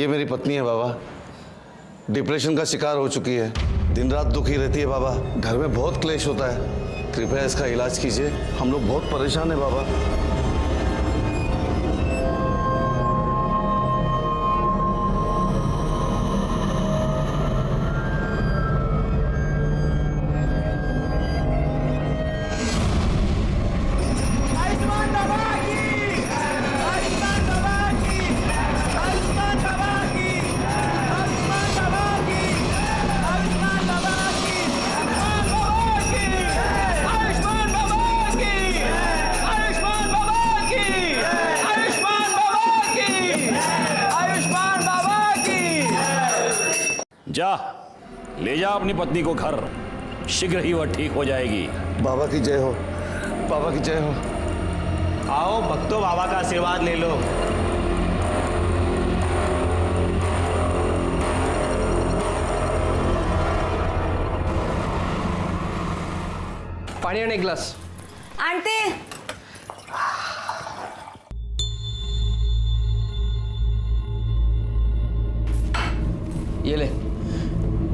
ये मेरी पत्नी है बाबा, डिप्रेशन का शिकार हो चुकी है, दिन रात दुखी रहती है बाबा, घर में बहुत क्लेश होता है, कृपया इसका इलाज कीजिए, हम लोग बहुत परेशान हैं बाबा। जा, ले जा अपनी पत्नी को घर, शीघ्र ही वह ठीक हो जाएगी। बाबा की जय हो, बाबा की जय हो। आओ भक्तों, बाबा का आशीर्वाद ले लो। पानी आने एक गिलास। आंटी, ये ले,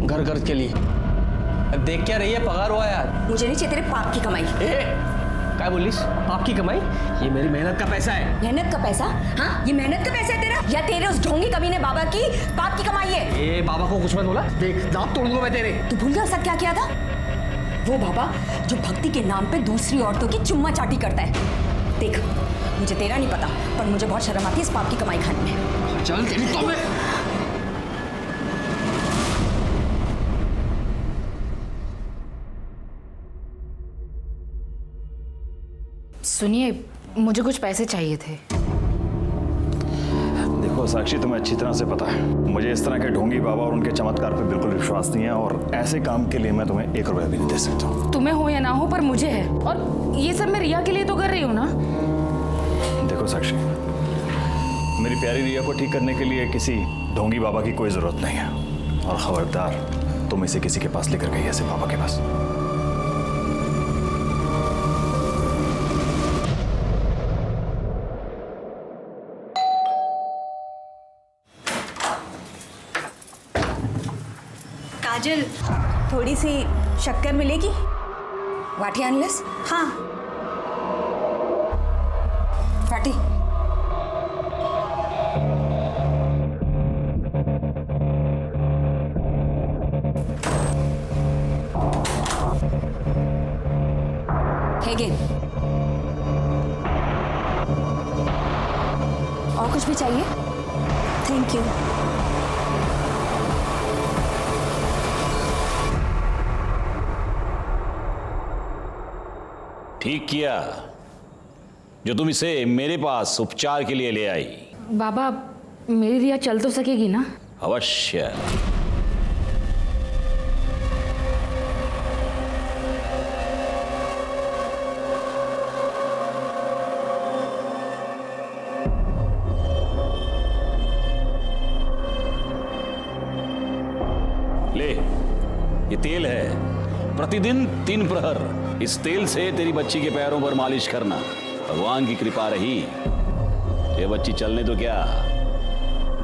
घर खर्च के लिए। अब देख क्या रही है, पगार हुआ यार। मुझे नहीं चाहिए तेरे पाप की कमाई। क्या बोलिस? पाप की कमाई? ये मेरी मेहनत का पैसा है। मेहनत का पैसा? हाँ, ये मेहनत का पैसा है तेरा या तेरे उस ढोंगी कमीने बाबा की पाप की कमाई है? ए बाबा को कुछ मत बोला, देख दांत तोड़ दूंगा मैं तेरे। तू भूल गया सब क्या किया था? वो बाबा जो भक्ति के नाम पे दूसरी औरतों की चुम्मा चाटी करता है। देख, मुझे तेरा नहीं पता, पर मुझे बहुत शर्म आती है इस पाप की कमाई खाने में। चल तेरी तो मैं। सुनिए, मुझे कुछ पैसे चाहिए थे। देखो साक्षी, तुम्हें अच्छी तरह से पता है मुझे इस तरह के ढोंगी बाबा और उनके चमत्कार पे बिल्कुल विश्वास नहीं है, और ऐसे काम के लिए मैं तुम्हें 1 रुपया भी नहीं दे सकता हूँ। तुम्हें हो या ना हो, पर मुझे है, और ये सब मैं रिया के लिए तो कर रही हूँ ना। देखो साक्षी, मेरी प्यारी रिया को ठीक करने के लिए किसी ढोंगी बाबा की कोई जरूरत नहीं है, और खबरदार तुम इसे किसी के पास लेकर गई ऐसे बाबा के पास। काजल, थोड़ी सी शक्कर मिलेगी? वाटी अनलेस? हाँ, वाटी। Again. और कुछ भी चाहिए? Thank you. ठीक किया जो तुम इसे मेरे पास उपचार के लिए ले आई। बाबा, मेरी रिया चल तो सकेगी ना? अवश्य। ले, ये तेल है, प्रतिदिन 3 प्रहर इस तेल से तेरी बच्ची के पैरों पर मालिश करना। भगवान की कृपा रही, ये बच्ची चलने तो क्या,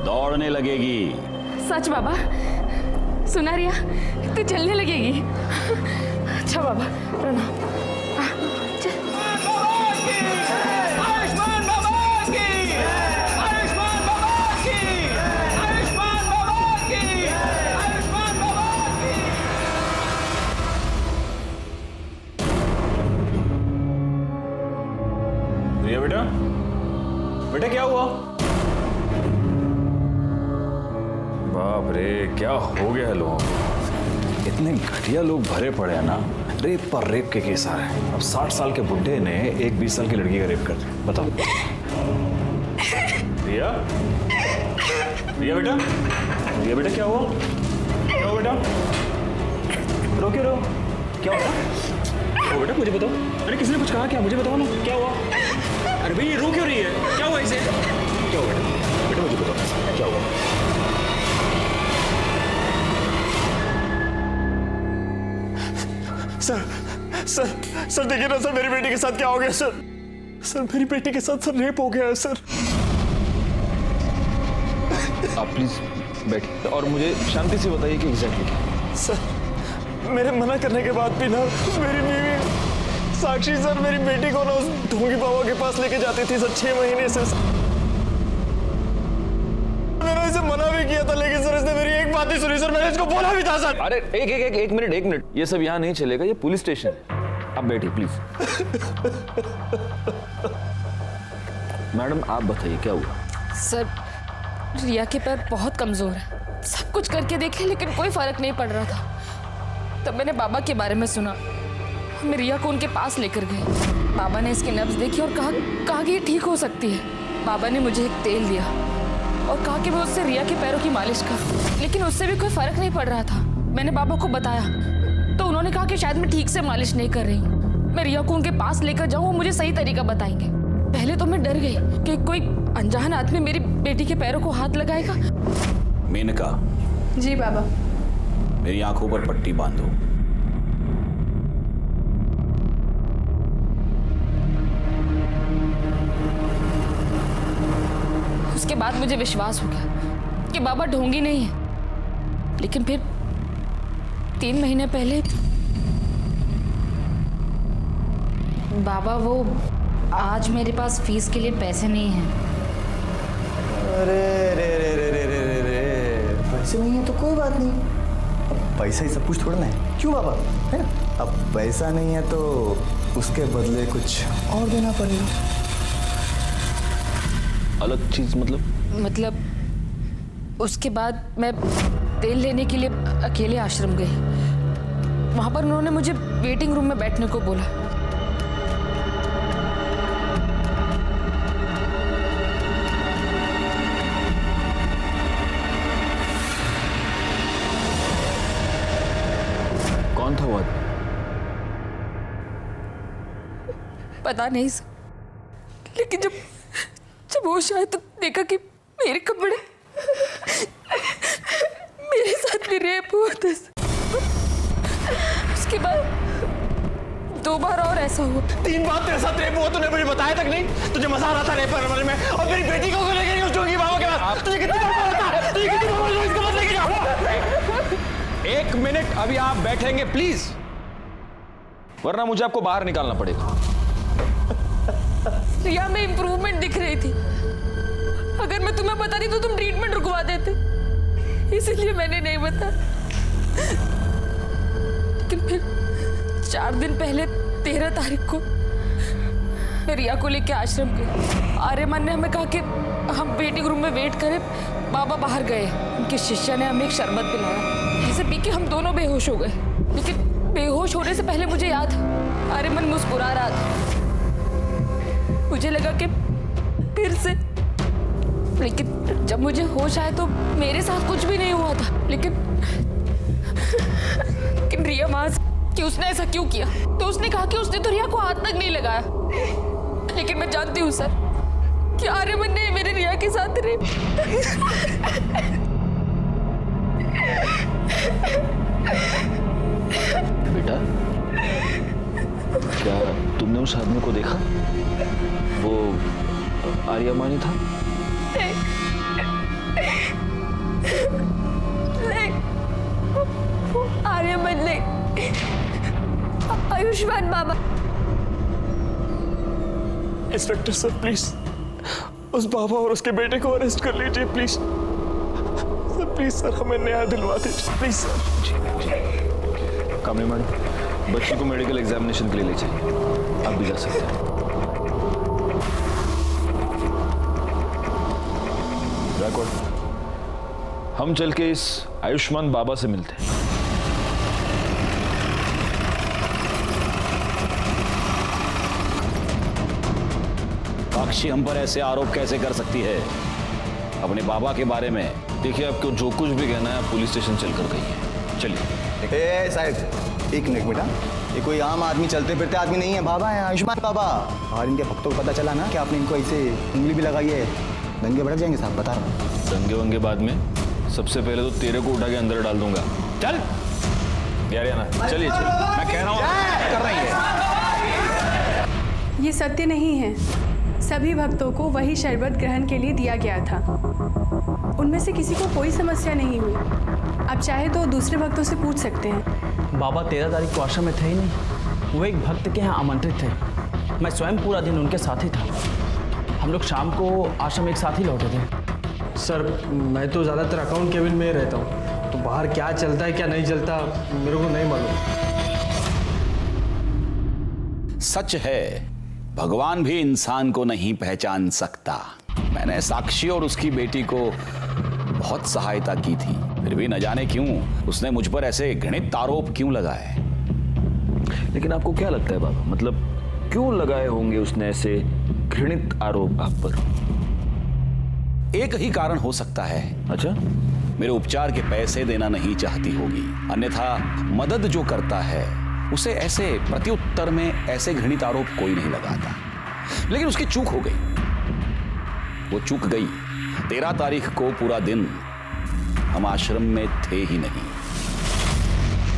दौड़ने लगेगी। सच बाबा? सुना रिया, तू चलने लगेगी? अच्छा बाबा, प्रणाम। बेटा, बेटा क्या हुआ? बाप रे, क्या हो गया है लोगों को? इतने घटिया लोग भरे पड़े हैं ना, रेप पर रेप के केस आ रहे हैं। अब 60 साल के बुड्ढे ने एक 20 साल की लड़की का रेप कर दिया, बताओ। रिया, रिया बेटा, रिया बेटा क्या हुआ? क्या हुआ बेटा? रो क्यों रो? क्या हुआ? बेटा मुझे बताओ। अरे किसने कुछ कहा क्या? मुझे बताओ ना, क्या हुआ? अरे भाई ये रो क्यों रही है? क्या हुआ इसे? क्या हुआ बेटा? बेटा मुझे बताओ, क्या हुआ? सर देखिए ना सर, मेरी बेटी के साथ क्या हो गया सर? सर मेरी बेटी के साथ सर रेप हो गया है सर। आप प्लीज बैठिए और मुझे शांति से बताइए कि एग्जैक्टली क्या। सर मेरे मना करने के बाद भी ना मेरी बीवी साक्षी सर मेरी बेटी को ना उस ढोंगी बाबा के पास लेके जाती थी सर 6 महीने से। मैंने इसे मना भी किया था लेकिन सर इसने मेरी एक बात नहीं सुनी सर। मैंने इसको बोला भी था सर। अरे एक मिनट, ये सब यहाँ नहीं चलेगा, ये पुलिस स्टेशन है। आप बैठिए प्लीज। मैडम आप बताइए क्या हुआ। सर रिया के पैर बहुत कमजोर है, सब कुछ करके देखे लेकिन कोई फर्क नहीं पड़ रहा था। तब मैंने बाबा के बारे में सुना, हम रिया को उनके पास लेकर गए। बाबा ने इसकी नब्ज देखी और कहा कि ये ठीक हो सकती है। बाबा ने मुझे एक तेल दिया और कहा कि मैं उससे रिया के पैरों की मालिश करूं, लेकिन उससे भी कोई फर्क नहीं पड़ रहा था। मैंने बाबा को बताया तो उन्होंने कहा कि शायद मैं ठीक से मालिश नहीं कर रही हूँ। मैं रिया को उनके पास लेकर जाऊँ, वो मुझे सही तरीका बताएंगे। पहले तो मैं डर गई कि कोई अनजान आदमी मेरी बेटी के पैरों को हाथ लगाएगा। मेनका। जी बाबा। मेरी आंखों पर पट्टी बांधो। उसके बाद मुझे विश्वास हो गया कि बाबा ढोंगी नहीं है। लेकिन फिर 3 महीने पहले बाबा वो आज मेरे पास फीस के लिए पैसे नहीं हैं। अरे रे रे रे रे रे रे पैसे नहीं है तो कोई बात नहीं, अब पैसा ही सब कुछ थोड़ा ना है, क्यों बाबा, है ना। अब पैसा नहीं है तो उसके बदले कुछ और देना पड़ेगा। अलग चीज मतलब उसके बाद मैं तेल लेने के लिए अकेले आश्रम गई। वहां पर उन्होंने मुझे वेटिंग रूम में बैठने को बोला। कौन था वो आदमी? पता नहीं सर, लेकिन जब होश आया तो देखा कि मेरे कपड़े मेरे साथ भी रेप हुआ था। उसके बाद 2 बार और ऐसा हुआ। 3 बार तेरे साथ रेप हुआ, तूने मुझे बताया तक नहीं। तुझे मजा आ रहा था रेप करने में और मेरी बेटी को लेकर उस ढोंगी बाबा के पास। तुझे कितनी बार बोला था, तुझे कितनी बार बोला इसको मत लेके जाओ। 1 मिनट अभी आप बैठेंगे प्लीज, वरना मुझे आपको बाहर निकालना पड़ेगा। रिया में इंप्रूवमेंट दिख रही थी। अगर मैं तुम्हें बताती तो तुम ट्रीटमेंट रुकवा देते, इसलिए मैंने नहीं बताया। लेकिन फिर 4 दिन पहले 13 तारीख को मैं रिया को लेकर आश्रम गई। आर्यमान ने हमें कहा कि हम वेटिंग रूम में वेट करें। बाबा बाहर गए, उनके शिष्य ने हमें एक शरबत पिलाया, जिसे पी के हम दोनों बेहोश हो गए। लेकिन बेहोश होने से पहले मुझे याद, आर्यमान मुस्कुरा रहा था। मुझे लगा कि फिर से, लेकिन जब मुझे होश आया तो मेरे साथ कुछ भी नहीं हुआ था। लेकिन रिया वहां कि उसने ऐसा क्यों किया, तो उसने कहा कि उसने तो रिया को हाथ तक नहीं लगाया। लेकिन मैं जानती हूँ सर कि आर्यमन ने मेरे रिया के साथ रेप। बेटा क्या तुमने उस आदमी को देखा? वो आर्यमानी था? नहीं, वो आर्यमन नहीं, आयुष्मान बाबा। इंस्पेक्टर सर प्लीज उस बाबा और उसके बेटे को अरेस्ट कर लीजिए प्लीज सर। प्लीज सर हमें न्याय दिलवा दीजिए प्लीज सर। कामनी मैडम, बच्ची को मेडिकल एग्जामिनेशन के लिए ले जाइए, आप भी जा सकते हैं। हम चल के इस आयुष्मान बाबा से मिलते हैं। साक्षी हम पर ऐसे आरोप कैसे कर सकती है अपने बाबा के बारे में? देखिए आपको जो कुछ भी कहना है पुलिस स्टेशन चलकर कहिए। चलिए। साहब 1 मिनट बेटा, ये कोई आम आदमी चलते फिरते आदमी नहीं है, बाबा है आयुष्मान बाबा। और इनके भक्तों को पता चला ना कि आपने इनको ऐसे उंगली भी लगाई है, दंगे भड़क जाएंगे साहब, बता रहा हूँ। दंगे वंगे बाद में, सबसे पहले तो तेरे को उठा के अंदर डाल दूंगा। चल यार ना, चलिए मैं कह रहा हूँ कर रही है। ये सत्य नहीं है। सभी भक्तों को वही शरबत ग्रहण के लिए दिया गया था। उनमें से किसी को कोई समस्या नहीं हुई। आप चाहे तो दूसरे भक्तों से पूछ सकते हैं। बाबा 13 तारीख को आश्रम में थे ही नहीं, वो एक भक्त के यहाँ आमंत्रित थे। मैं स्वयं पूरा दिन उनके साथ ही था। हम लोग शाम को आश्रम एक साथ ही लौटे थे। सर मैं तो ज़्यादातर अकाउंट केबिन में ही रहता हूँ, तो बाहर क्या चलता है क्या नहीं चलता मेरे को नहीं मालूम। सच है, भगवान भी इंसान को नहीं पहचान सकता। मैंने साक्षी और उसकी बेटी को बहुत सहायता की थी, फिर भी न जाने क्यों उसने मुझ पर ऐसे घृणित आरोप क्यों लगाए। लेकिन आपको क्या लगता है बाबा, मतलब क्यों लगाए होंगे उसने ऐसे घृणित आरोप आप पर? एक ही कारण हो सकता है। अच्छा, मेरे उपचार के पैसे देना नहीं चाहती होगी, अन्यथा मदद जो करता है उसे ऐसे प्रत्युत्तर में ऐसे घृणित आरोप कोई नहीं लगाता। लेकिन उसकी चूक हो गई, वो चूक गई। 13 तारीख को पूरा दिन हम आश्रम में थे ही नहीं।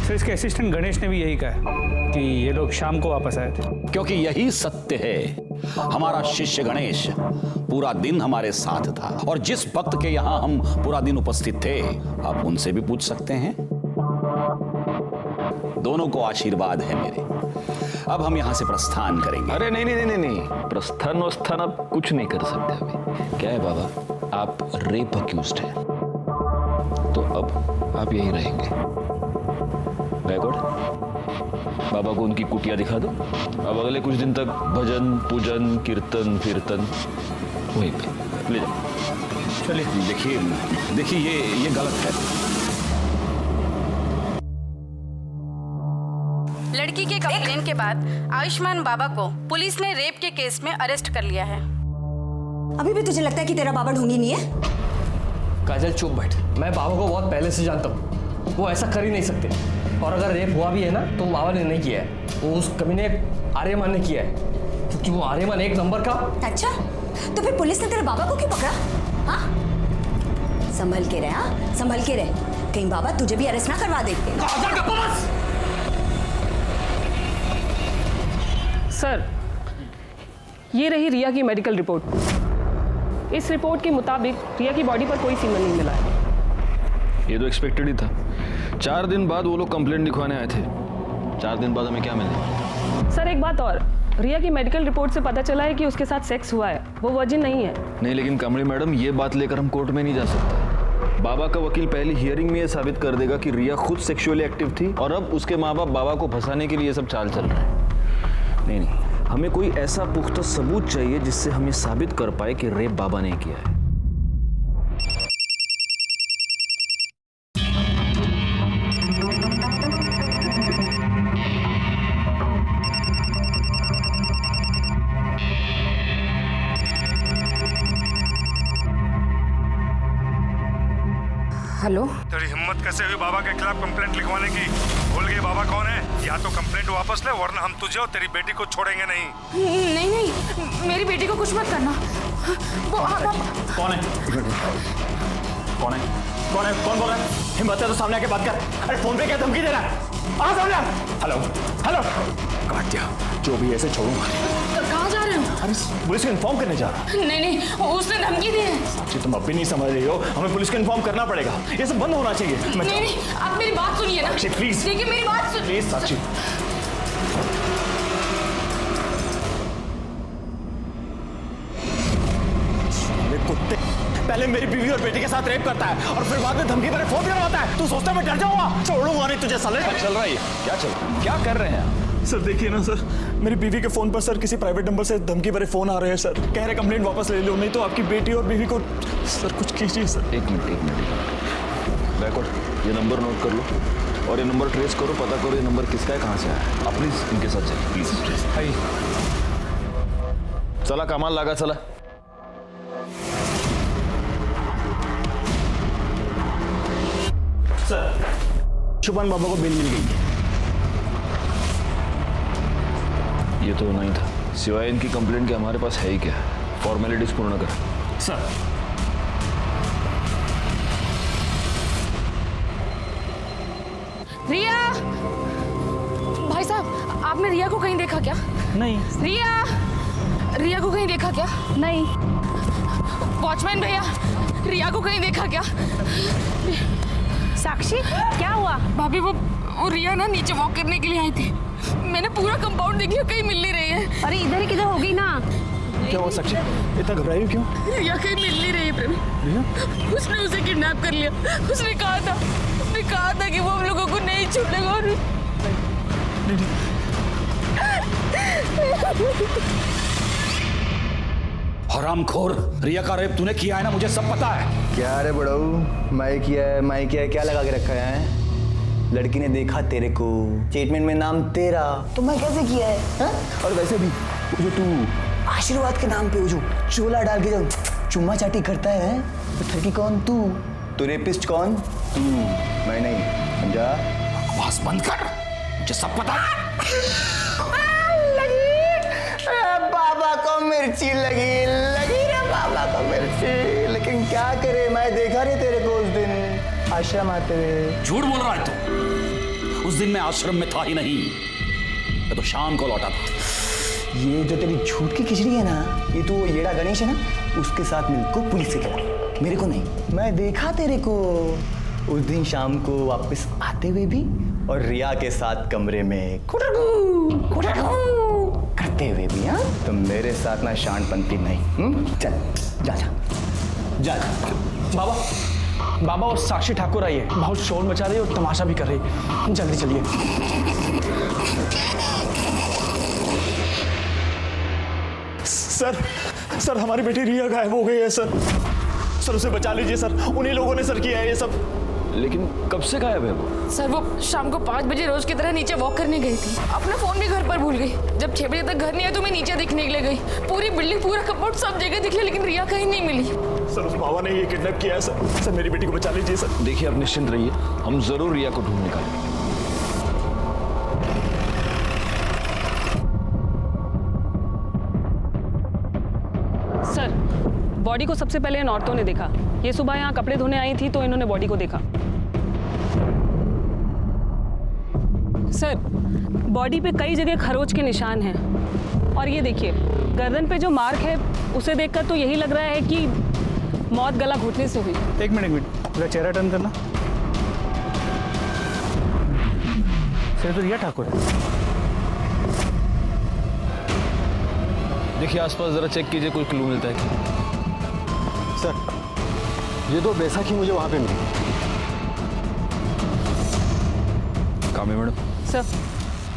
सर इसके असिस्टेंट गणेश ने भी यही कहा कि ये लोग शाम को वापस आए थे। क्योंकि यही सत्य है। हमारा शिष्य गणेश पूरा दिन हमारे साथ था, और जिस भक्त के यहां हम पूरा दिन उपस्थित थे, आप उनसे भी पूछ सकते हैं। दोनों को आशीर्वाद है मेरे। अब हम यहां से प्रस्थान करेंगे। अरे नहीं नहीं नहीं नहीं, प्रस्थान वस्थान आप कुछ नहीं कर सकते अभी। क्या है बाबा, आप रेप अक्यूज्ड हैं, तो अब आप यहीं रहेंगे। गायकवाड़, बाबा को उनकी कुटिया दिखा दो। अब अगले कुछ दिन तक भजन पूजन कीर्तन कीर्तन वहीं पे ले जाओ। चलिए, देखिए ये गलत है। लड़की के कंप्लेन के बाद आयुष्मान बाबा को पुलिस ने रेप के केस में अरेस्ट कर लिया है। अभी भी तुझे लगता है कि तेरा बाबा ढोंगी नहीं है? काजल चुप बैठ। मैं बाबा को बहुत पहले से जानता हूँ, वो ऐसा कर ही नहीं सकते। और अगर रेप हुआ भी है ना तो बाबा ने नहीं किया है, वो उस कमीने आर्यमान ने किया है, क्योंकि वो आर्यमान एक नंबर का। अच्छा, तो फिर पुलिस ने तेरे बाबा को क्यों पकड़ा? हाँ, संभल के रहे। हाँ, संभल के रहे, कहीं बाबा तुझे भी अरेस्ट ना करवा दे। सर, ये रही रिया की मेडिकल रिपोर्ट। इस रिपोर्ट के मुताबिक रिया की बॉडी पर कोई सीमन नहीं मिला है। ये तो एक्सपेक्टेड ही था। 4 दिन बाद वो लोग कंप्लेंट लिखवाने आए थे, 4 दिन बाद हमें क्या मिले? सर एक बात और, रिया की मेडिकल रिपोर्ट से पता चला है कि उसके साथ सेक्स हुआ है, वो वर्जिन नहीं है। नहीं, लेकिन कमली मैडम ये बात लेकर हम कोर्ट में नहीं जा सकते। बाबा का वकील पहली हियरिंग में ये साबित कर देगा कि रिया खुद सेक्सुअली एक्टिव थी, और अब उसके माँ बाप बाबा को फंसाने के लिए सब चाल चल रहे हैं। नहीं, हमें कोई ऐसा पुख्ता सबूत चाहिए जिससे हम ये साबित कर पाए कि रेप बाबा ने किया है। हेलो, तेरी हिम्मत कैसे हुई बाबा के खिलाफ कंप्लेंट लिखवाने की? भूल गई बाबा कौन है? या तो कंप्लेंट वापस ले, वरना हम तुझे और तेरी बेटी को छोड़ेंगे नहीं। नहीं नहीं, मेरी बेटी को कुछ मत करना। वो कौन है? कौन है? कौन है? कौन बोल रहा है? हिम्मत है तो सामने आके बात कर। अरे फोन पे क्या धमकी दे रहा है? आ सामने। हेलो हेलो, काट दिया। जो भी ऐसे छोड़ूंगा। कहाँ जा रहे हो? अरे पुलिस को इन्फॉर्म करने जा रहा। नहीं नहीं, उसने धमकी दी है। साक्षी, तुम अब भी नहीं समझ रही हो, हमें पुलिस को इन्फॉर्म करना पड़ेगा। ये सब बंद होना चाहिए। नहीं नहीं, आप मेरी बात सुनिए ना। साक्षी प्लीज, देखिए मेरी बात सुनिए। प्लीज साक्षी। कुत्ते, पहले मेरी बीवी और बेटी के साथ रेप करता है और फिर बाद में धमकी भरे फोन करवाता है। तू सोचता है मैं डर जाऊंगा? छोड़ूंगा नहीं तुझे साले। क्या चल रहा है? क्या चल रहा है? क्या कर रहे हैं? सर देखिए ना सर, मेरी बीवी के फोन पर सर किसी प्राइवेट नंबर से धमकी भरे फोन आ रहे हैं सर। कह रहे कंप्लेंट वापस ले लो, नहीं तो आपकी बेटी और बीवी को। सर कुछ कीजिए सर। एक मिनट बैकवर्ड, ये नंबर नोट कर लो और ये नंबर ट्रेस करो, पता करो ये नंबर किसका है, कहाँ से आया। आप प्लीज इनके साथ चलिए प्लीज। हाई चला, कमाल लगा। चला सर, शुभान बाबा को बेल मिल गई है। ये तो नहीं था, सिवाय इनकी कंप्लेंट के हमारे पास है ही क्या? फॉर्मेलिटीज पूर्ण कर सर। रिया, भाई साहब आपने रिया को कहीं देखा क्या? नहीं। रिया, रिया को कहीं देखा क्या? नहीं। वॉचमैन भैया, रिया को कहीं देखा क्या? साक्षी, क्या हुआ? भाभी वो रिया ना नीचे वॉक करने के लिए आई थी। मैंने पूरा कंपाउंड देख लिया, कहीं मिल नहीं रही है। अरे इधर ही किधर होगी ना। क्या हुआ साक्षी, इतना घबराई हो क्यों? रिया कहीं मिल नहीं रही है प्रेमी। उसने उसे किडनैप कर लिया। उसने कहा था कि वो हम लोगों को नहीं छोड़ेगा। और हरामखोर, रिया का रेप तूने किया है ना, मुझे सब पता है। क्या रे बड़ाऊ, मैं किया है, क्या लगा के रखा है? लड़की ने देखा तेरे को, स्टेटमेंट में नाम तेरा, तो मैं कैसे किया है हा? और वैसे भी वो जो तू आशीर्वाद के नाम पे वो जो चोला डाल के जो चुम्मा चाटी करता है, तो ठगी कौन तू? तो रेपिस्ट कौन? तू, मैं नहीं, समझा? बस बंद कर, मुझे सब पता है। बाबा को मिर्ची लगी रे बाबा को मिर्ची। लेकिन क्या करे, मैं देखा रे तेरे को उस दिन आश्रम आते हुए। झूठ बोल रहा है तू, उस दिन मैं आश्रम में था ही नहीं, मैं तो शाम को लौटा था। ये जो तेरी झूठ की खिचड़ी है ना, ये तो येड़ा गणेश है ना, उसके साथ मिलकर पुलिस से गया, मेरे को नहीं। मैं देखा तेरे को उस दिन शाम को वापस आते हुए भी, और रिया के साथ कमरे में करते हुए भी। हाँ, तो मेरे साथ ना शानपंती नहीं। चल जा जा जा। बाबा वो साक्षी ठाकुर आई है, बहुत शोर मचा रही है और तमाशा भी कर रही है, जल्दी चलिए। सर हमारी बेटी रिया गायब हो गई है सर, उसे बचा लीजिए सर, उन्हीं लोगों ने सर किया है ये सब। लेकिन कब से गायब है वो? सर वो शाम को 5 बजे रोज की तरह नीचे वॉक करने गई थी। अपना फोन भी घर पर भूल गई। जब 6 बजे तक घर नहीं आया तो मैं नीचे दिखने के लिए गई। पूरी बिल्डिंग, पूरा कंपाउंड, सब जगह दिख लिया, लेकिन रिया कहीं नहीं मिली। सर उस बाबा ने ये किडनैप किया है सर, मेरी बेटी को बचा लीजिए सर। देखिए आप निश्चिंत रहिए, हम जरूर रिया को ढूंढ निकालेंगे। सर, बॉडी को सबसे पहले इन औरतों ने देखा। ये सुबह यहाँ कपड़े धोने आई थी तो इन्होंने बॉडी को देखा। सर, बॉडी पे कई जगह खरोच के निशान हैं, और ये देखिए गर्दन पे जो मार्क है उसे देखकर तो यही लग रहा है कि मौत गला घुटने से हुई। एक मिनट, पूरा चेहरा टर्न करना। सर तो रिया ठाकुर है। देखिए आसपास जरा चेक कीजिए, कोई क्लू मिलता है क्या? सर ये तो बैसाखी मुझे वहाँ पे मिली। कामे मैडम, सर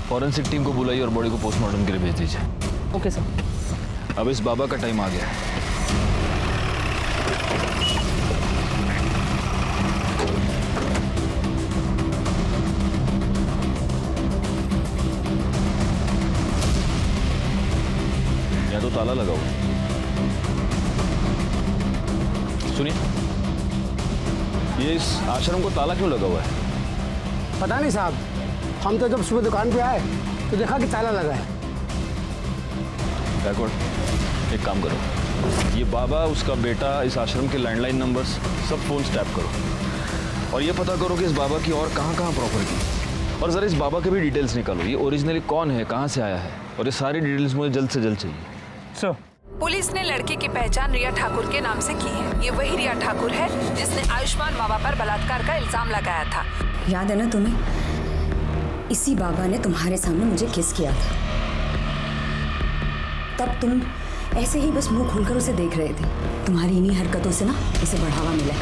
फॉरेंसिक टीम को बुलाइए और बॉडी को पोस्टमार्टम के लिए भेज दीजिए। Okay sir. अब इस बाबा का टाइम आ गया है। या तो ताला लगा हुआ। सुनिए, ये इस आश्रम को ताला क्यों लगा हुआ है? पता नहीं साहब, हम तो जब सुबह दुकान पे आए तो देखा कि ताला लगा है। बैकवर्ड, एक काम करो, ये बाबा, उसका बेटा, इस आश्रम के लैंडलाइन नंबर्स सब फोन टैप करो और ये पता करो कि इस बाबा की और कहाँ प्रॉपर्टी, और जरा इस बाबा के भी डिटेल्स निकालो। ये ओरिजिनली कौन है, कहाँ से आया है, और ये सारी डिटेल्स मुझे जल्द से जल्द चाहिए। सर पुलिस ने लड़के की पहचान रिया ठाकुर के नाम से की है। ये वही रिया ठाकुर है जिसने आयुष्मान बाबा पर बलात्कार का इल्जाम लगाया था। याद है ना तुम्हें? इसी बाबा ने तुम्हारे सामने मुझे किस किया था। तब तुम ऐसे ही बस मुंह खोलकर उसे देख रहे थे। तुम्हारी इन्हीं हरकतों से ना उसे बढ़ावा मिला,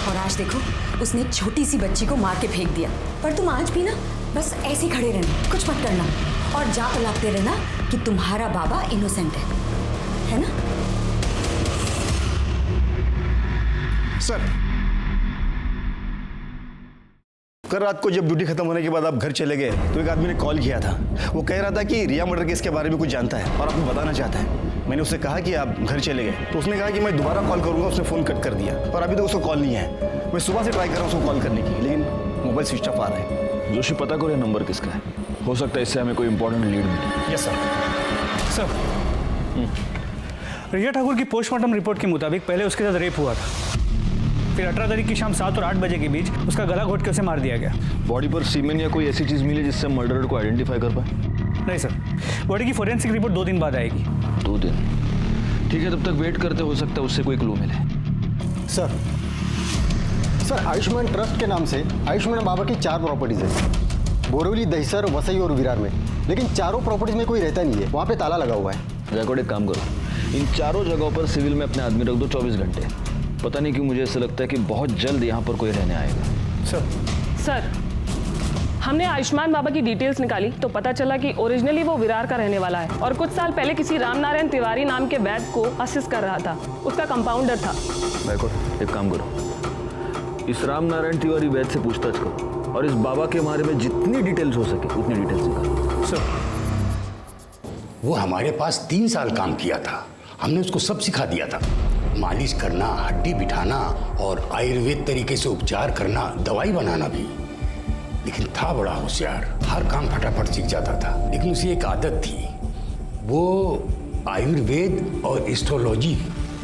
और आज देखो उसने एक छोटी सी बच्ची को मार के फेंक दिया। पर तुम आज भी ना बस ऐसे ही खड़े रहना, कुछ मत करना, और जा पलाते रहना कि तुम्हारा बाबा इनोसेंट है ना? सर, कल रात को जब ड्यूटी खत्म होने के बाद आप घर चले गए तो एक आदमी ने कॉल किया था। वो कह रहा था कि रिया मर्डर केस के बारे में कुछ जानता है और आपको बताना चाहता है। मैंने उससे कहा कि आप घर चले गए तो उसने कहा कि मैं दोबारा कॉल करूंगा। उसने फ़ोन कट कर दिया और अभी तक उसको कॉल नहीं है। मैं सुबह से ट्राई कर रहा हूँ उसको कॉल करने की, लेकिन मोबाइल स्विच ऑफ आ रहा है। जोशी, पता करो ये नंबर किसका है, हो सकता है इससे हमें कोई इंपॉर्टेंट लीड मिले। Yes sir. रिया ठाकुर की पोस्टमार्टम रिपोर्ट के मुताबिक पहले उसके साथ रेप हुआ था, फिर 18 तारीख की शाम 7 और 8 बजे के बीच उसका गला घोट के उसे मार दिया गया। बॉडी पर सीमेन या कोई ऐसी चीज मिली जिससे मर्डरर को आइडेंटिफाई कर पाए? नहीं सर, बॉडी की फोरेंसिक रिपोर्ट 2 दिन बाद आएगी। 2 दिन। ठीक है, तब तक वेट करते, हो सकता है उससे कोई क्लू मिले। सर आयुष्मान ट्रस्ट के नाम से आयुष्मान बाबा की 4 प्रॉपर्टीज है, बोरीवली, दहिसर, वसई और विरार में। लेकिन चारों प्रॉपर्टीज में कोई रहता नहीं है, वहाँ पे ताला लगा हुआ है। गैकवाड, एक काम करो, इन चारों जगहों पर सिविल में अपने आदमी रख दो 24 घंटे। पता नहीं क्यों मुझे ऐसा लगता है कि बहुत जल्द यहाँ पर कोई रहने आएगा। सर, हमने आयुष्मान बाबा की डिटेल्स निकाली तो पता चला कि ओरिजिनली वो विरार का रहने वाला है और कुछ साल पहले किसी रामनारायण तिवारी नाम के वैद्य को असिस्ट कर रहा था, उसका कंपाउंडर था। गैकवाड, एक काम करो, इस रामनारायण तिवारी वैद्य से पूछताछ करो और इस बाबा के बारे में जितनी डिटेल्स हो सके उतनी डिटेल्स निकालो। सर, वो हमारे पास 3 साल काम किया था, हमने उसको सब सिखा दिया था। मालिश करना, हड्डी बिठाना और आयुर्वेद तरीके से उपचार करना, दवाई बनाना भी। लेकिन था बड़ा होशियार, हर काम फटाफट सीख जाता था। लेकिन उसे एक आदत थी, वो आयुर्वेद और एस्ट्रोलॉजी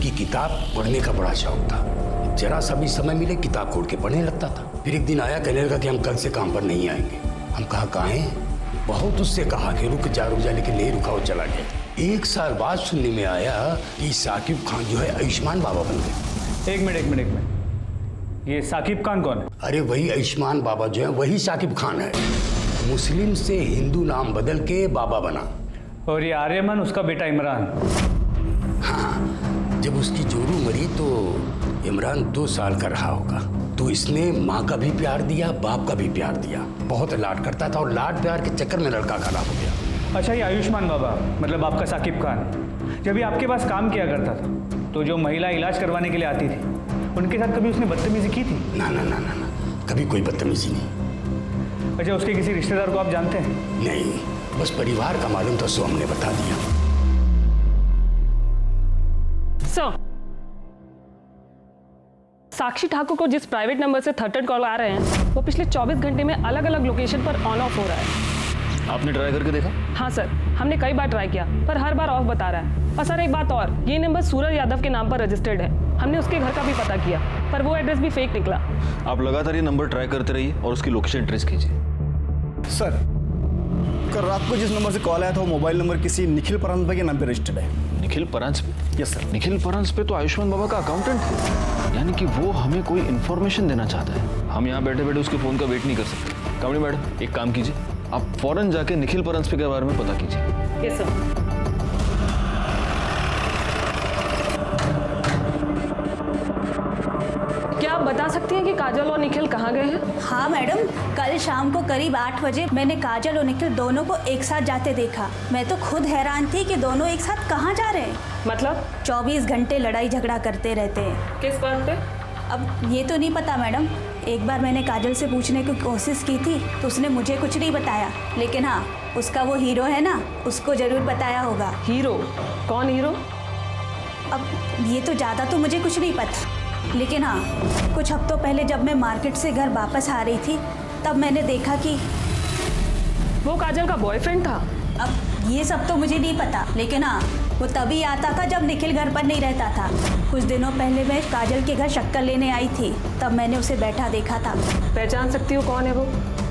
की किताब पढ़ने का बड़ा शौक था। जरा सा भी समय मिले किताब खोल के पढ़ने लगता था। फिर एक दिन आया, कहने लगा कि हम कल से काम पर नहीं आएंगे। हम कहा कहाँ हैं? बहुत उससे कहा कि रुक जा, लेकिन नहीं रुका, वो चला गया। 1 साल बाद सुनने में आया कि साकिब खान जो है आयुष्मान बाबा बन गए। एक मिनट, ये साकिब खान कौन है? अरे वही आयुष्मान बाबा जो है, वही साकिब खान है। मुस्लिम से हिंदू नाम बदल के बाबा बना। और ये आर्यमन उसका बेटा इमरान। हाँ, जब उसकी जोरू मरी तो इमरान 2 साल का रहा होगा। तो इसने माँ का भी प्यार दिया, बाप का भी प्यार दिया। बहुत लाड करता था और लाड प्यार के चक्कर में लड़का खराब हो गया। अच्छा, ये आयुष्मान बाबा मतलब आपका साकिब खान जब ये आपके पास काम किया करता था तो जो महिला इलाज करवाने के लिए आती थी उनके साथ कभी उसने बदतमीजी की थी? ना, कभी कोई बदतमीजी नहीं। अच्छा, उसके किसी रिश्तेदार को आप जानते हैं? नहीं, बस परिवार का मालूम था, सो हमने बता दिया। साक्षी ठाकुर को जिस प्राइवेट नंबर से थर्ड कॉल आ रहे हैं वो पिछले 24 घंटे में अलग अलग लोकेशन पर ऑन ऑफ हो रहा है। आपने ट्राई करके देखा? हाँ सर, हमने कई बार ट्राई किया पर हर बार ऑफ बता रहा है। और सर एक बात और, ये नंबर सूरज यादव के नाम पर रजिस्टर्ड है। हमने उसके घर का भी पता किया पर वो एड्रेस भी फेक निकला। आप लगातार ये नंबर ट्राई करते रहिए और उसकी लोकेशन ट्रेस कीजिए। सर, कल रात को जिस नंबर से कॉल आया था वो मोबाइल नंबर किसी निखिल परांजपे के नाम पे रजिस्टर्ड है। निखिल परांजपे? Yes sir. निखिल परांजपे तो आयुष्मान बाबा का अकाउंटेंट है, यानी कि वो हमें कोई इन्फॉर्मेशन देना चाहता है। हम यहाँ बैठे बैठे उसके फोन का वेट नहीं कर सकते। कामड़ी मैडम, एक काम कीजिए, आप फौरन जाके निखिल परांजपे के बारे में पता कीजिए। Yes sir. क्या आप बता सकती हैं कि काजल और निखिल कहाँ गए हैं? हाँ मैडम, कल शाम को करीब 8 बजे मैंने काजल और निखिल दोनों को एक साथ जाते देखा। मैं तो खुद हैरान थी कि दोनों एक साथ कहाँ जा रहे हैं। मतलब 24 घंटे लड़ाई झगड़ा करते रहते हैं। किस बात पे? अब ये तो नहीं पता मैडम। एक बार मैंने काजल से पूछने की कोशिश की थी तो उसने मुझे कुछ नहीं बताया, लेकिन हाँ, उसका वो हीरो है ना, उसको जरूर बताया होगा। हीरो? कौन हीरो? अब ये तो ज़्यादा तो मुझे कुछ नहीं पता, लेकिन हाँ, कुछ हफ्तों पहले जब मैं मार्केट से घर वापस आ रही थी तब मैंने देखा कि वो काजल का बॉयफ्रेंड था। अब ये सब तो मुझे नहीं पता, लेकिन हाँ, वो तभी आता था जब निखिल घर पर नहीं रहता था। कुछ दिनों पहले मैं काजल के घर शक्कर लेने आई थी, तब मैंने उसे बैठा देखा था। पहचान सकती हो कौन है वो?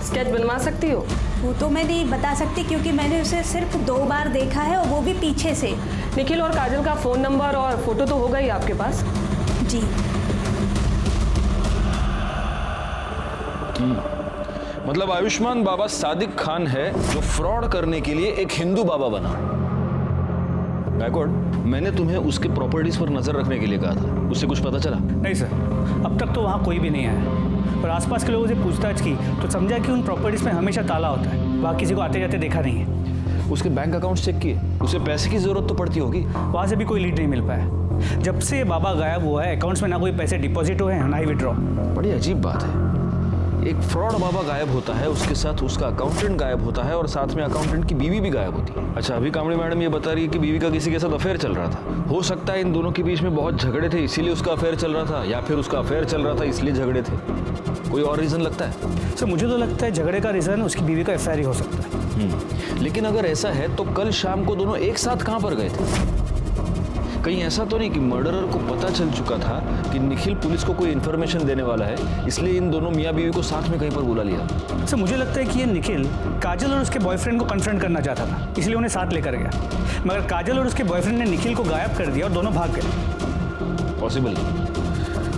स्केच बनवा सकती हो? वो तो मैं नहीं बता सकती क्योंकि मैंने उसे सिर्फ 2 बार देखा है और वो भी पीछे से। निखिल और काजल का फ़ोन नंबर और फोटो तो होगा ही आपके पास? जी। मतलब आयुष्मान बाबा सादिक खान है जो फ्रॉड करने के लिए एक हिंदू बाबा बना। गैकवाड, मैंने तुम्हें उसके प्रॉपर्टीज पर नजर रखने के लिए कहा था, उससे कुछ पता चला? नहीं सर, अब तक तो वहाँ कोई भी नहीं आया। और आसपास के लोगों से पूछताछ की तो समझा कि उन प्रॉपर्टीज में हमेशा ताला होता है, वहाँ किसी को आते जाते देखा नहीं है। उसके बैंक अकाउंट चेक किए? उसे पैसे की जरूरत तो पड़ती होगी। वहाँ से भी कोई लीड नहीं मिल पाया। जब से बाबा गायब हुआ है अकाउंट्स में ना कोई पैसे डिपॉजिट हुए हैं ना ही विड्रॉ। बड़ी अजीब बात है, एक फ्रॉड बाबा गायब होता है, उसके साथ उसका अकाउंटेंट गायब होता है और साथ में अकाउंटेंट की बीवी भी गायब होती है। अच्छा, अभी कामड़ी मैडम ये बता रही है कि बीवी का किसी के साथ अफेयर चल रहा था। हो सकता है इन दोनों के बीच में बहुत झगड़े थे इसीलिए उसका अफेयर चल रहा था, या फिर उसका अफेयर चल रहा था इसलिए झगड़े थे। कोई और रीजन लगता है? सर मुझे तो लगता है झगड़े का रीजन उसकी बीवी का अफेयर ही हो सकता है। लेकिन अगर ऐसा है तो कल शाम को दोनों एक साथ कहाँ पर गए थे? कहीं ऐसा तो नहीं कि मर्डरर को पता चल चुका था कि निखिल पुलिस को कोई इन्फॉर्मेशन देने वाला है, इसलिए इन दोनों मियाँ बीवी को साथ में कहीं पर बुला लिया? सर मुझे लगता है कि ये निखिल काजल और उसके बॉयफ्रेंड को कन्फ्रंट करना चाहता था, इसलिए उन्हें साथ लेकर गया। मगर काजल और उसके बॉयफ्रेंड ने निखिल को गायब कर दिया और दोनों भाग गए। पॉसिबल,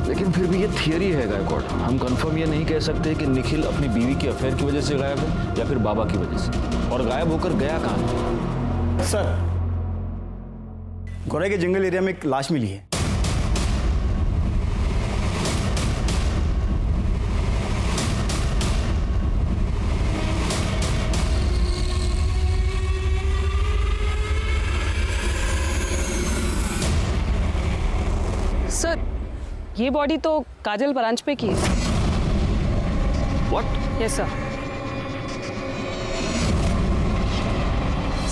लेकिन फिर भी ये थियरी है गायकवाड़। हम कंफर्म ये नहीं कह सकते कि निखिल अपनी बीवी के अफेयर की वजह से गायब है या फिर बाबा की वजह से। और गायब होकर गया कहाँ? सर, गोरे के जंगल एरिया में एक लाश मिली है। सर, ये बॉडी तो काजल परांजपे की है। व्हाट? Yes sir.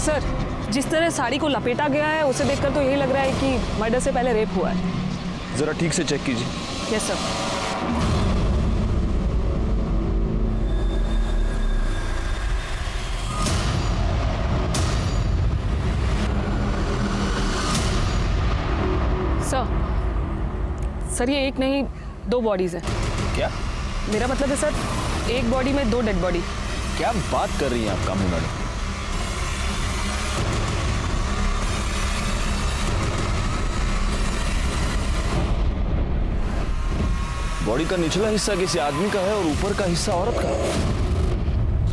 सर, जिस तरह साड़ी को लपेटा गया है उसे देखकर तो यही लग रहा है कि मर्डर से पहले रेप हुआ है। जरा ठीक से चेक कीजिए। Yes sir. सर, ये एक नहीं 2 बॉडीज हैं। क्या? मेरा मतलब है सर, एक बॉडी में 2 डेड बॉडी। क्या बात कर रही हैं आप कामनी मैडम? बॉडी का निचला हिस्सा किसी आदमी का है और ऊपर का हिस्सा औरत का।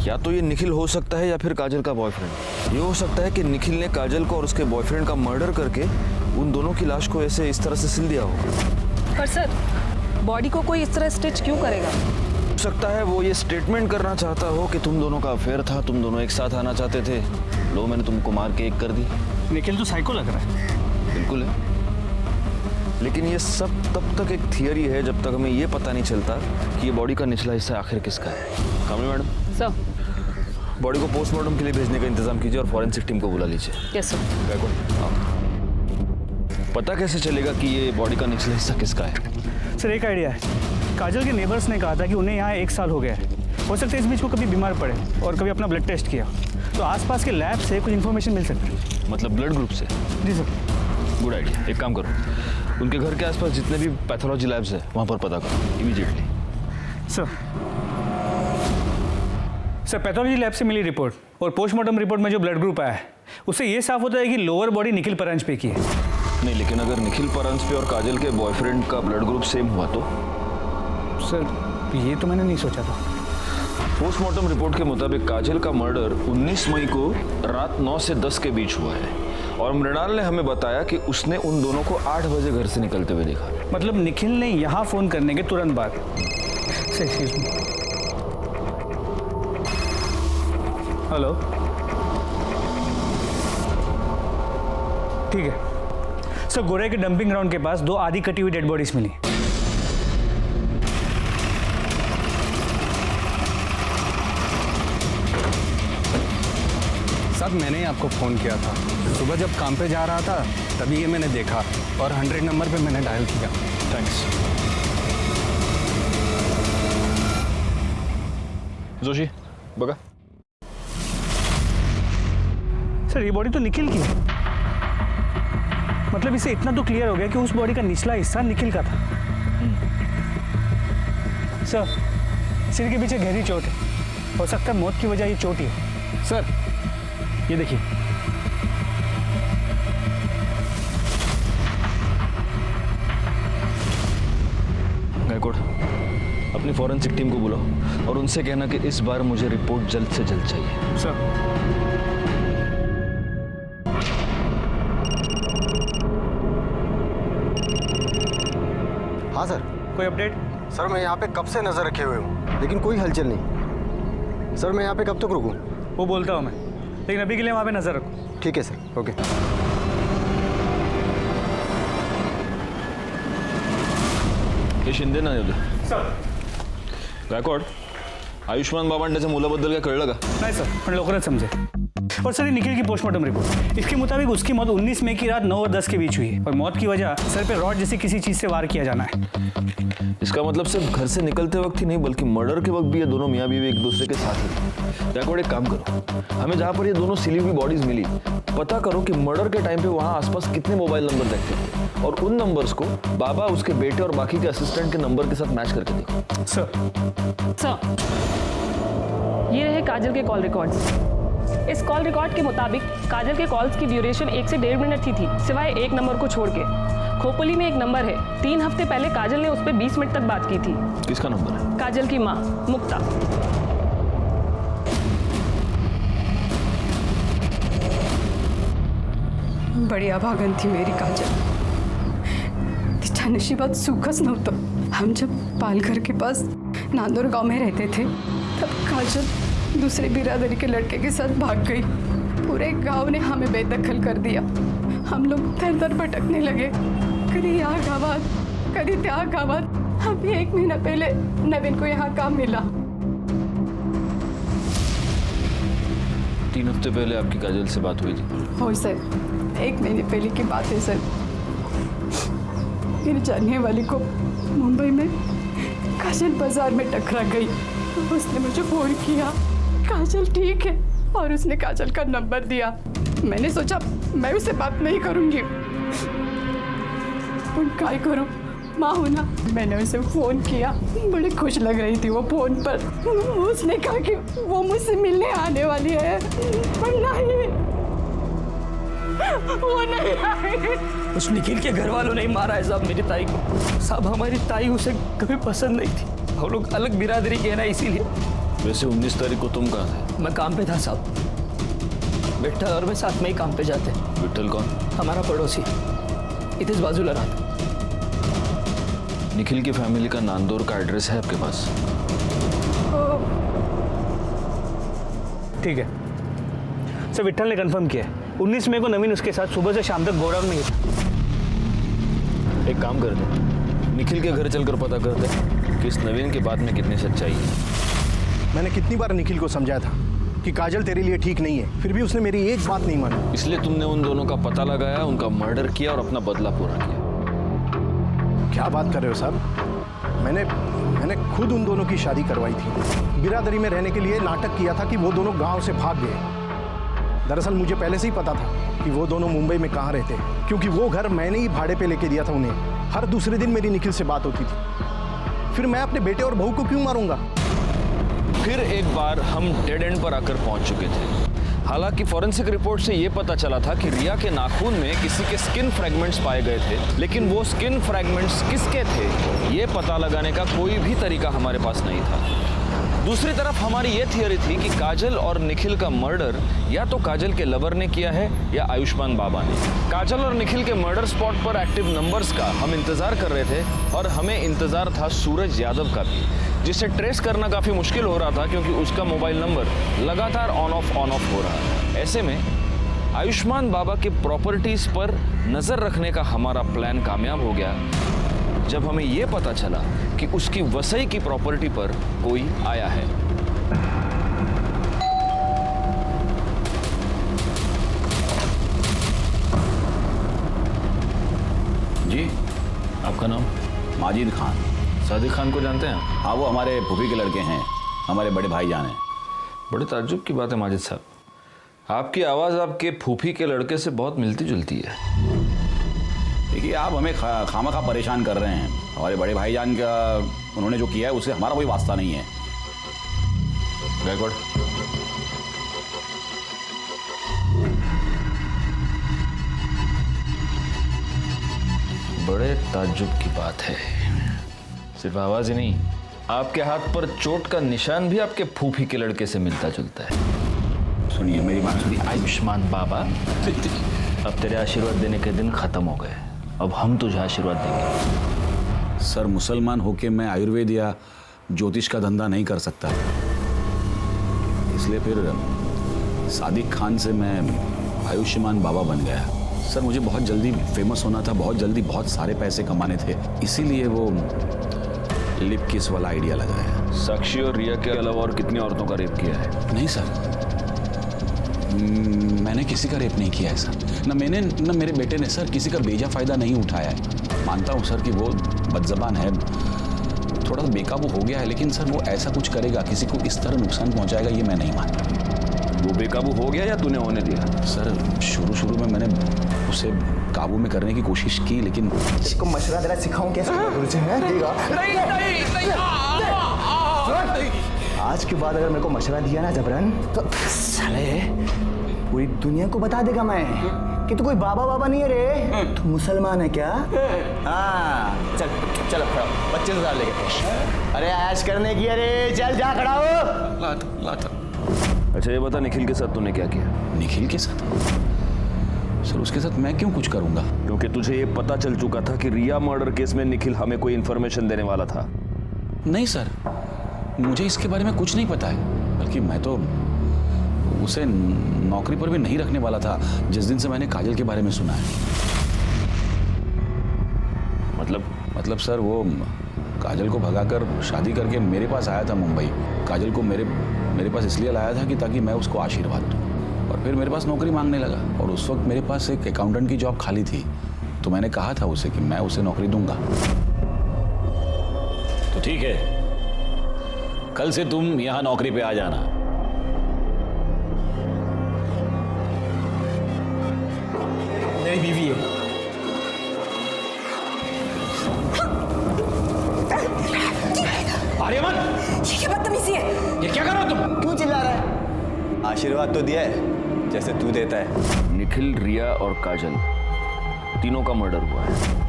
या तो ये निखिल हो सकता है या फिर काजल का बॉयफ्रेंड। ये हो सकता है कि निखिल ने काजल को और उसके बॉयफ्रेंड का मर्डर करके उन दोनों की लाश को ऐसे इस तरह से सिल दिया होगा। पर सर, बॉडी को कोई इस तरह स्टिच क्यों करेगा? हो सकता है वो ये स्टेटमेंट करना चाहता हो कि तुम दोनों का अफेयर था, तुम दोनों एक साथ आना चाहते थे, लो मैंने तुमको मार के एक कर दी। निखिल तो साइको लग रहा है। बिल्कुल है, लेकिन ये सब तब तक एक थियरी है जब तक हमें ये पता नहीं चलता कि ये बॉडी का निचला हिस्सा आखिर किसका है। कामनी मैडम, सर, बॉडी को पोस्टमार्टम के लिए भेजने का इंतजाम कीजिए और फॉरेंसिक टीम को बुला लीजिए। Yes sir. पता कैसे चलेगा कि ये बॉडी का निचला हिस्सा किसका है? सर, एक आइडिया है। काजल के नेबर्स ने कहा था कि उन्हें यहाँ 1 साल हो गया है। हो सकता है इस बीच को कभी बीमार पड़े और कभी अपना ब्लड टेस्ट किया, तो आसपास के लैब से कुछ इन्फॉर्मेशन मिल सकती है। मतलब ब्लड ग्रुप से? जी सर। Good idea. एक काम करो, उनके घर के आसपास जितने भी पैथोलॉजी लैब्स हैं वहाँ पर पता करो इमीडिएटली। सर, पैथोलॉजी लैब से मिली रिपोर्ट और पोस्टमार्टम रिपोर्ट में जो ब्लड ग्रुप आया है उससे ये साफ होता है कि लोअर बॉडी निखिल परांजपे की है। नहीं, लेकिन अगर निखिल परांजपे और काजल के बॉयफ्रेंड का ब्लड ग्रुप सेम हुआ तो? सर, ये तो मैंने नहीं सोचा था। पोस्टमार्टम रिपोर्ट के मुताबिक काजल का मर्डर 19 मई को रात 9 से 10 के बीच हुआ है और मृणाल ने हमें बताया कि उसने उन दोनों को 8 बजे घर से निकलते हुए देखा। मतलब निखिल ने यहाँ फोन करने के तुरंत बाद। हेलो, ठीक है सर। गोरे के डंपिंग ग्राउंड के पास 2 आधी कटी हुई डेड बॉडीज मिली। सर, मैंने ही आपको फ़ोन किया था। सुबह जब काम पे जा रहा था तभी ये मैंने देखा और 100 नंबर पे मैंने डायल किया। थैंक्स। जोशी, बगा। सर, ये बॉडी तो निखिल की है। मतलब इसे इतना तो क्लियर हो गया कि उस बॉडी का निचला हिस्सा निखिल का था। सर, सिर के पीछे गहरी चोट है। हो सकता है मौत की वजह ये चोट ही है। सर, ये देखिए। गायकवाड़, अपनी फॉरेंसिक टीम को बुलाओ और उनसे कहना कि इस बार मुझे रिपोर्ट जल्द से जल्द चाहिए। सर। हाँ सर। कोई अपडेट? सर, मैं यहाँ पे कब से नजर रखे हुए हूँ लेकिन कोई हलचल नहीं। सर, मैं यहाँ पे कब तक रुकूँ? वो बोलता हूँ मैं, लेकिन अभी के लिए वहाँ पे नजर रखो। ठीक है सर, ओके। हे शिंदे ना येऊ सर। गायकवाड, आयुष्मान बाबांच्या मुलाबद्दल काय कळलं का? नाही सर, पण लवकरच समजेल। और सर ये निखिल की पोस्टमार्टम रिपोर्ट, इसके मुताबिक उसकी मौत 19 मई की रात 9 और 10 के बीच हुई है और मौत की वजह सर पे रॉड जैसी किसी चीज से वार किया जाना है। इसका मतलब सिर्फ घर से निकलते वक्त ही नहीं बल्कि मर्डर के वक्त भी ये दोनों मियाँ बीवी एक दूसरे के साथ ही। गैकवाड एक काम करो, हमें जहाँ पर ये दोनों सिली हुई बॉडीज मिली पता करो कि मर्डर के टाइम पे वहाँ आसपास कितने मोबाइल नंबर देखते थे और उन नंबर्स को बाबा, उसके बेटे और बाकी के असिस्टेंट के नंबर के साथ मैच करके देखो। सर ये रहे काजल के कॉल रिकॉर्ड्स। इस कॉल रिकॉर्ड के मुताबिक काजल के कॉल्स की ड्यूरेशन 1 से 1.5 मिनट की थी, सिवाय एक नंबर को छोड़ के। खोपोली में एक नंबर है, 3 हफ्ते पहले काजल ने उस पर 20 मिनट तक बात की थी। किसका नंबर है? काजल की माँ मुक्ता। बड़ी अभागन थी मेरी काजल, तिच्या नशिबात सुखच नव्हतं। हम जब पालघर के पास नांदोर गांव में रहते थे तब काजल दूसरे बिरादरी के लड़के के साथ भाग गई। पूरे गांव ने हमें बेदखल कर दिया। हम लोग दर दर भटकने लगे, कभी यहाँ गावात कभी त्या गावात। अभी 1 महीना पहले नवीन को यहाँ काम मिला। 3 हफ्ते पहले आपकी काजल से बात हुई थी? हो सर, 1 महीने पहले की बात है सर। मेरी जानने वाली को मुंबई में काजल बाजार में टकरा गई। उसने मुझे फोन किया, काजल ठीक है, और उसने काजल का नंबर दिया। मैंने सोचा मैं उससे बात नहीं करूंगी, क्या करूं, माँ हूं ना। मैंने उसे फोन किया, बड़ी खुश लग रही थी वो फोन पर। उसने कहा कि वो मुझसे मिलने आने वाली है, पर नहीं, वो नहीं आई। उस निखिल के घर वालों ने मारा है साहब मेरी ताई को। साहब हमारी ताई उसे कभी पसंद नहीं थी, हम लोग अलग बिरादरी के हैं ना, इसीलिए। वैसे 19 तारीख को तुम कहाँ थे? मैं काम पे था साहब, विट्ठल और मैं साथ में ही काम पे जाते। विट्ठल कौन? हमारा पड़ोसी, इधर बाजूला रहा। निखिल की फैमिली का नांदौर का एड्रेस है आपके पास? ठीक है सर, विट्ठल ने कंफर्म किया है 19 मई को नवीन उसके साथ सुबह से शाम तक गोडाउन में ही था। एक काम करते, निखिल के घर चलकर पता करते कि इस नवीन की बात में कितनी सच्चाई है। मैंने कितनी बार निखिल को समझाया था कि काजल तेरे लिए ठीक नहीं है, फिर भी उसने मेरी एक बात नहीं मानी। इसलिए तुमने उन दोनों का पता लगाया, उनका मर्डर किया और अपना बदला पूरा किया। क्या बात कर रहे हो साहब? मैंने खुद उन दोनों की शादी करवाई थी। बिरादरी में रहने के लिए नाटक किया था कि वो दोनों गांव से भाग गए। दरअसल मुझे पहले से ही पता था कि वो दोनों मुंबई में कहाँ रहते हैं, क्योंकि वो घर मैंने ही भाड़े पे लेके दिया था उन्हें। हर दूसरे दिन मेरी निखिल से बात होती थी। फिर मैं अपने बेटे और बहू को क्यों मारूंगा? फिर एक बार हम डेड एंड पर आकर पहुंच चुके थे। हालांकि फॉरेंसिक रिपोर्ट से यह पता चला था कि रिया के नाखून में किसी के स्किन फ्रैगमेंट्स पाए गए थे, लेकिन वो स्किन फ्रैगमेंट्स किसके थे ये पता लगाने का कोई भी तरीका हमारे पास नहीं था। दूसरी तरफ हमारी ये थियरी थी कि काजल और निखिल का मर्डर या तो काजल के लवर ने किया है या आयुष्मान बाबा ने। काजल और निखिल के मर्डर स्पॉट पर एक्टिव नंबर्स का हम इंतजार कर रहे थे और हमें इंतजार था सूरज यादव का भी, जिसे ट्रेस करना काफी मुश्किल हो रहा था क्योंकि उसका मोबाइल नंबर लगातार ऑन ऑफ हो रहा है। ऐसे में आयुष्मान बाबा के प्रॉपर्टीज पर नजर रखने का हमारा प्लान कामयाब हो गया जब हमें यह पता चला कि उसकी वसई की प्रॉपर्टी पर कोई आया है। जी, आपका नाम? माजिद खान। सादिक खान को जानते हैं? हाँ, वो हमारे फूफी के लड़के हैं, हमारे बड़े भाईजान हैं। बड़े ताज्जुब की बात है माजिद साहब, आपकी आवाज़ आपके फूफी के लड़के से बहुत मिलती जुलती है। देखिए, आप हमें खामखा परेशान कर रहे हैं। हमारे बड़े भाईजान का उन्होंने जो किया है उससे हमारा कोई वास्ता नहीं है। गैकवाड, बड़े ताज्जुब की बात है। सिर्फ आवाज ही नहीं, आपके हाथ पर चोट का निशान भी आपके फूफी के लड़के से मिलता जुलता है। सुनिए मेरी बात सुनिए। आयुष्मान बाबा, अब तेरे आशीर्वाद देने के दिन खत्म हो गए, अब हम तुझे आशीर्वाद देंगे। सर, मुसलमान होके मैं आयुर्वेद या ज्योतिष का धंधा नहीं कर सकता, इसलिए फिर सादिक खान से मैं आयुष्मान बाबा बन गया। सर, मुझे बहुत जल्दी फेमस होना था, बहुत जल्दी बहुत सारे पैसे कमाने थे, इसीलिए वो लिप किस वाला आइडिया लगाया। साक्षी और रिया के अलावा और कितनी औरतों का रेप किया है? नहीं सर, मैंने किसी का रेप नहीं किया है सर। न मैंने न मेरे बेटे ने सर किसी का बेजा फायदा नहीं उठाया है। मानता हूँ सर कि वो बदजबान है, थोड़ा बेकाबू हो गया है, लेकिन सर वो ऐसा कुछ करेगा, किसी को इस तरह नुकसान पहुंचाएगा, ये मैं नहीं मानता। वो बेकाबू हो गया या तूने होने दिया? सर शुरू में मैंने उसे काबू में करने की कोशिश की, लेकिन इसको मशवरा देना सिखाऊं कैसे? आज के बाद अगर मेरे को मशवरा दिया ना जबरन, तो साले पूरी दुनिया को बता देगा मैं कि तू कोई बाबा नहीं है रे, तू मुसलमान है क्या? हाँ चल चल 25,000 लेके। अरे ऐश करने की, अरे चल जा खड़ा हो। लाता। अच्छा ये बता, निखिल के साथ तूने क्या किया? निखिल के साथ? सर उसके साथ मैं क्यों कुछ करूंगा? क्योंकि तुझे ये पता चल चुका था कि रिया मर्डर केस में निखिल हमें कोई इन्फॉर्मेशन देने वाला था। नहीं सर, मुझे इसके बारे में कुछ नहीं पता है, बल्कि मैं तो उसे नौकरी पर भी नहीं रखने वाला था जिस दिन से मैंने काजल के बारे में सुना है। मतलब सर वो काजल को भगाकर शादी करके मेरे पास आया था मुंबई। काजल को मेरे पास इसलिए लाया था कि ताकि मैं उसको आशीर्वाद दूं, और फिर मेरे पास नौकरी मांगने लगा, और उस वक्त मेरे पास एक अकाउंटेंट की जॉब खाली थी, तो मैंने कहा था उसे कि मैं उसे नौकरी दूंगा। तो ठीक है, कल से तुम यहां नौकरी पे आ जाना। मेरी बीवी है। आर्यमन, ये क्या बदतमीजी है? ये क्या कर रहे हो तुम? क्यों चिल्ला रहा है? आशीर्वाद तो दिया है जैसे तू देता है। निखिल, रिया और काजल तीनों का मर्डर हुआ है।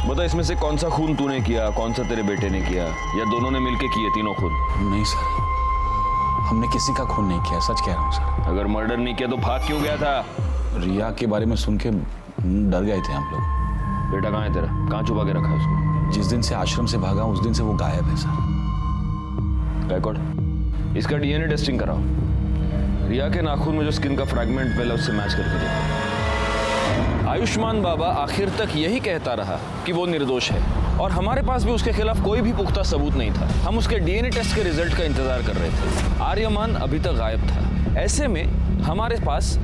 बता इसमें से कौन सा खून तूने किया, कौन सा तेरे बेटे ने किया, या दोनों ने मिलके किए तीनों खून? नहीं सर, हमने किसी का खून नहीं किया, सच कह रहा हूँ सर। अगर मर्डर नहीं किया तो भाग क्यों गया था? रिया के बारे में सुन के डर गए थे हम लोग। बेटा कहाँ है तेरा? कहाँ छुपा के रखा है उसको? जिस दिन से आश्रम से भागा उस दिन से वो गायब है सर। गायकवाड़, इसका डीएनए टेस्टिंग कराओ। रिया के नाखून में जो स्किन का फ्रैगमेंट मिला उससे मैच करके देखो। आयुष्मान बाबा आखिर तक यही कहता रहा कि वो निर्दोष है, और हमारे पास भी उसके खिलाफ कोई भी पुख्ता सबूत नहीं था। हम उसके डीएनए टेस्ट के रिजल्ट का इंतजार कर रहे थे। आर्यमान अभी तक गायब था। ऐसे में हमारे पास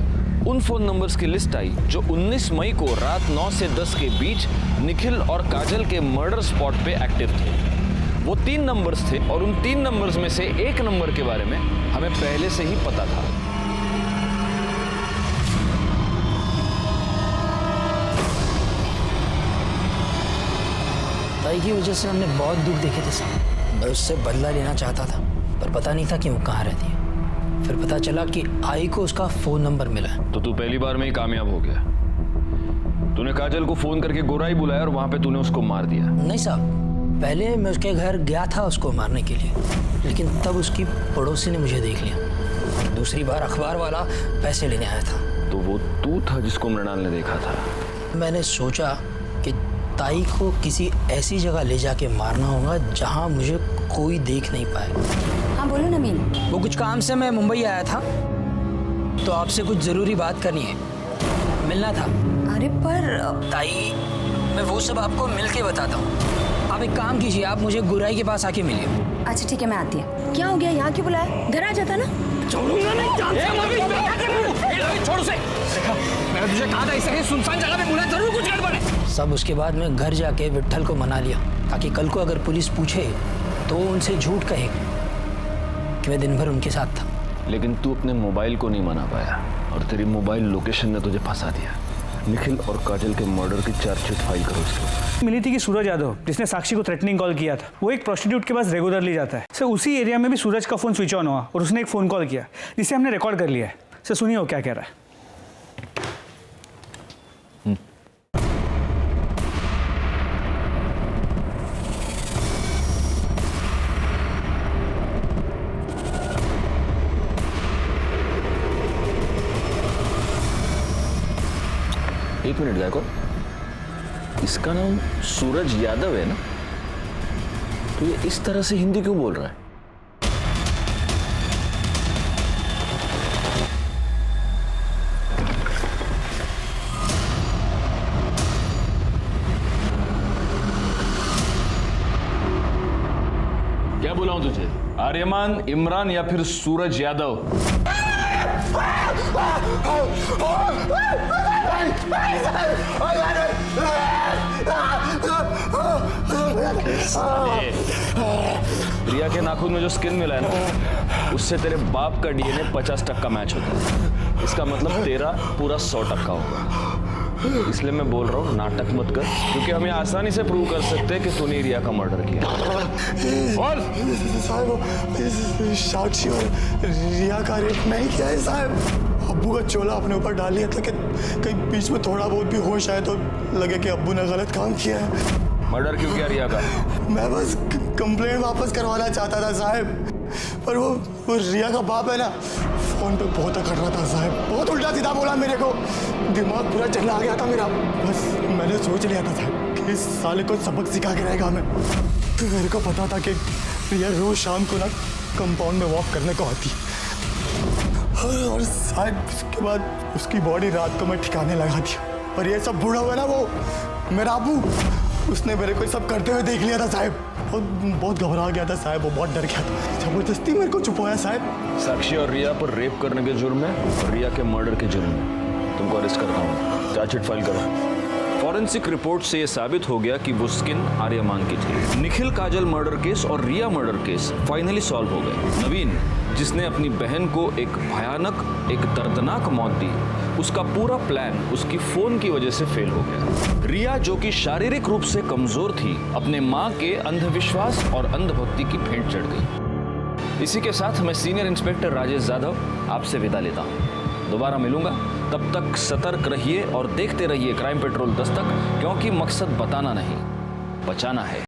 उन फोन नंबर्स की लिस्ट आई जो 19 मई को रात 9 से 10 के बीच निखिल और काजल के मर्डर स्पॉट पे एक्टिव थे। वो 3 नंबर्स थे, और उन 3 नंबर्स में से एक नंबर के बारे में हमें पहले से ही पता था। ताई की वजह से हमने बहुत दुख देखे थे साहब। मैं उससे बदला लेना चाहता था, पर पता नहीं था कि वो कहाँ रहती है। फिर पता चला कि आई को उसका फोन नंबर मिला है। तो तू पहली बार में ही कामयाब हो गया। तूने काजल को फोन करके गोराई बुलाया और वहां पे तूने उसको मार दिया। नहीं साहब, पहले मैं उसके घर गया था उसको मारने के लिए, लेकिन तब उसकी पड़ोसी ने मुझे देख लिया। दूसरी बार अखबार वाला पैसे लेने आया था। तो वो तू था जिसको मृणाल ने देखा था? मैंने सोचा कि ताई को किसी ऐसी जगह ले जाके मारना होगा जहाँ मुझे कोई देख नहीं पाए। हाँ बोलो नमीन। वो कुछ काम से मैं मुंबई आया था, तो आपसे कुछ जरूरी बात करनी है, मिलना था। अरे पर ताई, मैं वो सब आपको मिलके बताता हूँ। आप एक काम कीजिए, आप मुझे गुराई के पास आके मिलिए। अच्छा ठीक है, मैं आती हूँ। क्या हो गया, यहाँ क्यों बुलाया? घर आ जाता ना। छोड़ूंगा नहीं। छोड़ उसे। देखा, मैंने तुझे कहा था इसे सुनसान जगह पे बुला, जरूर कुछ गड़बड़ है। सब उसके बाद मैं घर जाके विट्ठल को मना लिया, ताकि कल को अगर पुलिस पूछे तो उनसे झूठ कहे कि मैं दिन भर उनके साथ था। लेकिन तू अपने मोबाइल को नहीं मना पाया, और तेरी मोबाइल लोकेशन ने तुझे फंसा दिया। निखिल और काजल के मर्डर की चार्जशीट फाइल करो इसके। मिली थी कि सूरज यादव, जिसने साक्षी को थ्रेटनिंग कॉल किया था, वो एक प्रोस्टिट्यूट के पास रेगुलरली जाता है। सर उसी एरिया में भी सूरज का फोन स्विच ऑन हुआ और उसने एक फोन कॉल किया जिसे हमने रिकॉर्ड कर लिया है। सर सुनिए वो क्या कह रहा है। एक मिनट गायको, इसका नाम सूरज यादव है ना? तो ये इस तरह से हिंदी क्यों बोल रहा है? क्या बुलाऊं तुझे? आर्यमान, इमरान या फिर सूरज यादव? रिया के नाखून में जो स्किन मिला है ना, उससे तेरे बाप का डीएनए 50% मैच होता है। इसका मतलब तेरा पूरा 100% होगा। इसलिए मैं बोल रहा हूँ नाटक मत कर, क्योंकि हमें आसानी से प्रूव कर सकते हैं कि तूने रिया का मर्डर किया। और साहब साक्षी और रिया का रेप नहीं किया है साहब। अब्बू का चोला अपने ऊपर डाल लिया था कि कहीं बीच में थोड़ा बहुत भी होश आए तो लगे कि अब्बू ने गलत काम किया है। मर्डर क्यों किया रिया का? मैं बस कंप्लेंट वापस करवाना चाहता था साहब, पर वो रिया का बाप है ना, फोन पे बहुत अकड़ रहा था साहब, बहुत उल्टा सीधा बोला मेरे को, दिमाग पूरा चला आ गया था मेरा। बस मैंने सोच लिया था साहब कि इस साले को सबक सिखा के रहेगा मैं। मेरे को पता था कि रिया रोज शाम को ना कंपाउंड में वॉक करने को आती, और शायद उसके बाद उसकी बॉडी रात को मैं ठिकाने लगा दिया। पर ये सब बूढ़ा हुआ ना वो मेरा अबू, उसने मेरे को सब करते हुए देख लिया था साहब, बहुत घबरा गया था साहब, वो बहुत डर गया था, जबरदस्ती मेरे को छुपाया साहब। साक्षी और रिया पर रेप करने के जुर्म में और रिया के मर्डर के जुर्म में तुमको अरेस्ट करता हूँ। चार्जशीट फाइल करो। फॉरेंसिक रिपोर्ट से यह साबित हो गया कि वो स्किन आर्यमान की थी। निखिल काजल मर्डर केस और रिया मर्डर केस फाइनली सॉल्व हो गए। नवीन, जिसने अपनी बहन को एक भयानक, एक दर्दनाक मौत दी, उसका पूरा प्लान उसकी फोन की वजह से फेल हो गया। रिया, जो कि शारीरिक रूप से कमजोर थी, अपने मां के अंधविश्वास और अंधभक्ति की भेंट चढ़ गई। इसी के साथ मैं सीनियर इंस्पेक्टर राजेश यादव आपसे विदा लेता हूं। दोबारा मिलूंगा, तब तक सतर्क रहिए और देखते रहिए क्राइम पेट्रोल दस्तक, क्योंकि मकसद बताना नहीं, बचाना है।